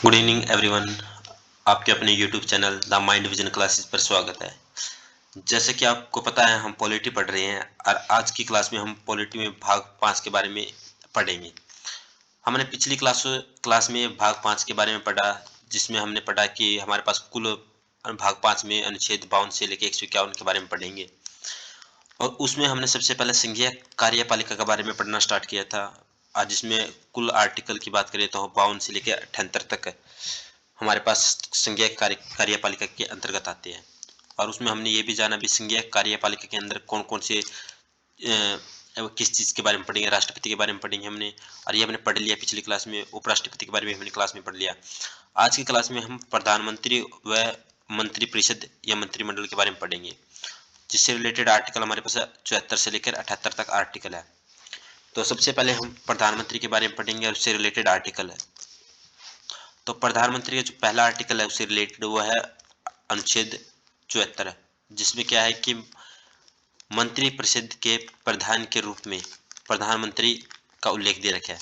Good evening everyone. आपके अपने YouTube channel the mind vision classes पर स्वागत है। जैसे कि आपको पता है हम पॉलिटी पढ़ रहे हैं और आज की क्लास में हम पॉलिटी में भाग 5 के बारे में पढ़ेंगे। हमने पिछली क्लास में भाग 5 के बारे में पढ़ा, जिसमें हमने पढ़ा कि हमारे पास कुल भाग 5 में अनुच्छेद 52 से लेकर 151 के बारे में पढ़ेंगे। और उसमें हमने सबसे पहले संघीय कार्यपालिका के बारे में पढ़ना स्टार्ट किया था। आज जिसमें कुल आर्टिकल की बात करें तो 52 से लेकर 78 तक हमारे पास संघीय कार्यपालिका के अंतर्गत आते हैं। और उसमें हमने ये भी जाना भी संघीय कार्यपालिका के अंदर कौन कौन से किस चीज़ के बारे में पढ़ेंगे। राष्ट्रपति के बारे में पढ़ेंगे हमने, और ये हमने पढ़ लिया पिछली क्लास में। उपराष्ट्रपति के बारे में हमने क्लास में पढ़ लिया। आज की क्लास में हम प्रधानमंत्री व मंत्रिपरिषद या मंत्रिमंडल के बारे में पढ़ेंगे, जिससे रिलेटेड आर्टिकल हमारे पास 74 से लेकर 78 तक आर्टिकल है। तो सबसे पहले हम प्रधानमंत्री के बारे में पढ़ेंगे और उससे रिलेटेड आर्टिकल है। तो प्रधानमंत्री का जो पहला आर्टिकल है उससे रिलेटेड वो है अनुच्छेद 74, जिसमें क्या है कि मंत्रिपरिषद के प्रधान के रूप में प्रधानमंत्री का उल्लेख दे रखा है।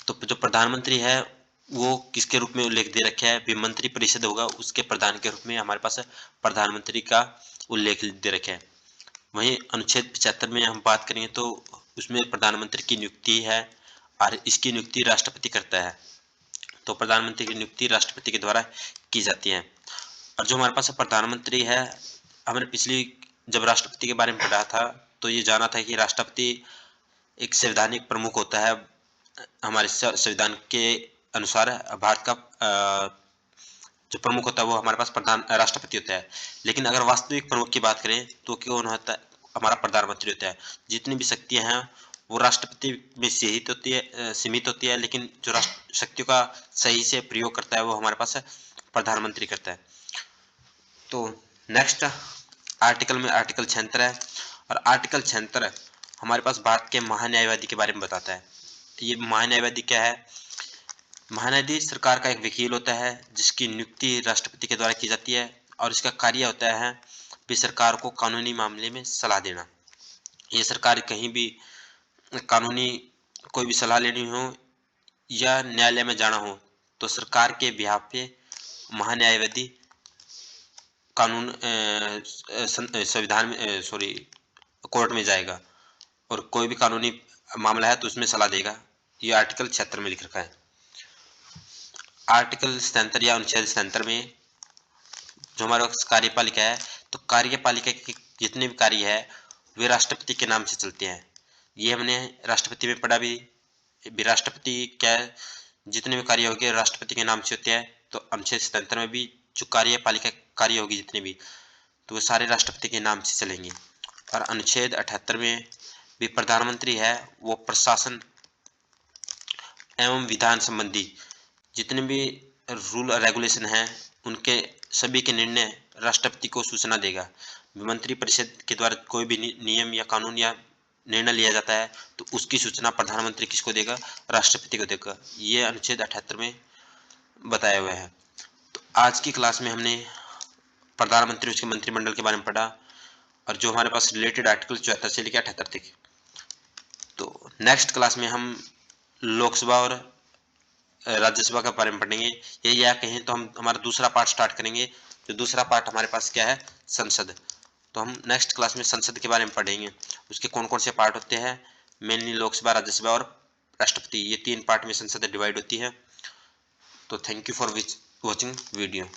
तो जो प्रधानमंत्री है वो किसके रूप में उल्लेख दे रखा है भी, मंत्रिपरिषद होगा उसके प्रधान के रूप में हमारे पास प्रधानमंत्री का उल्लेख दे रखा है। वहीं अनुच्छेद 75 में हम बात करेंगे तो उसमें प्रधानमंत्री की नियुक्ति है और इसकी नियुक्ति राष्ट्रपति करता है। तो प्रधानमंत्री की नियुक्ति राष्ट्रपति के द्वारा की जाती है। और जो हमारे पास प्रधानमंत्री है, हमने पिछली जब राष्ट्रपति के बारे में पढ़ा था तो ये जाना था कि राष्ट्रपति एक संवैधानिक प्रमुख होता है। हमारे संविधान के अनुसार भारत का जो प्रमुख होता है वो हमारे पास राष्ट्रपति होता है। लेकिन अगर वास्तविक प्रमुख की बात करें तो कौन होता है, हमारा प्रधानमंत्री होता है। जितनी भी शक्तियां हैं वो राष्ट्रपति में सीमित होती है, लेकिन जो राष्ट्र शक्तियों का सही से प्रयोग करता है वो हमारे पास प्रधानमंत्री करता है। तो नेक्स्ट आर्टिकल में आर्टिकल 76 है, और आर्टिकल 76 हमारे पास भारत के महान्यायवादी के बारे में बताता है। ये महान्यायवादी क्या है? महान्यायाधीश सरकार का एक वकील होता है जिसकी नियुक्ति राष्ट्रपति के द्वारा की जाती है, और इसका कार्य होता है भी सरकार को कानूनी मामले में सलाह देना। ये सरकार कहीं भी कानूनी कोई भी सलाह लेनी हो या न्यायालय में जाना हो तो सरकार के बिहाफ पे महान्यायवादी कानून संविधान में कोर्ट में जाएगा और कोई भी कानूनी मामला है तो उसमें सलाह देगा। ये आर्टिकल 76 में लिख रखा है। आर्टिकल 77 या अनुच्छेद 77 में जो हमारा कार्यपालिका है, तो कार्यपालिका के जितने भी कार्य है वे राष्ट्रपति के नाम से चलते हैं। ये हमने राष्ट्रपति में पढ़ा भी राष्ट्रपति क्या है, जितने भी कार्य होंगे राष्ट्रपति के नाम से होते हैं। तो अनुच्छेद 77 में भी जो कार्यपालिका कार्य होगी जितने भी, तो वो सारे राष्ट्रपति के नाम से चलेंगे। और अनुच्छेद 78 में भी प्रधानमंत्री है वो प्रशासन एवं विधान संबंधी जितने भी रूल और रेगुलेशन हैं उनके सभी के निर्णय राष्ट्रपति को सूचना देगा। मंत्रिपरिषद के द्वारा कोई भी नियम या कानून या निर्णय लिया जाता है तो उसकी सूचना प्रधानमंत्री किसको देगा? राष्ट्रपति को देगा। ये अनुच्छेद 78 में बताया हुआ है। तो आज की क्लास में हमने प्रधानमंत्री उसके मंत्रिमंडल के बारे में पढ़ा, और जो हमारे पास रिलेटेड आर्टिकल 74 से लेकर 78 तक। तो नेक्स्ट क्लास में हम लोकसभा और राज्यसभा के बारे में पढ़ेंगे। ये या कहें तो हम हमारा दूसरा पार्ट स्टार्ट करेंगे। जो दूसरा पार्ट हमारे पास क्या है? संसद। तो हम नेक्स्ट क्लास में संसद के बारे में पढ़ेंगे, उसके कौन कौन से पार्ट होते हैं। मेनली लोकसभा, राज्यसभा और राष्ट्रपति, ये 3 पार्ट में संसद डिवाइड होती है। तो thank you for watching video.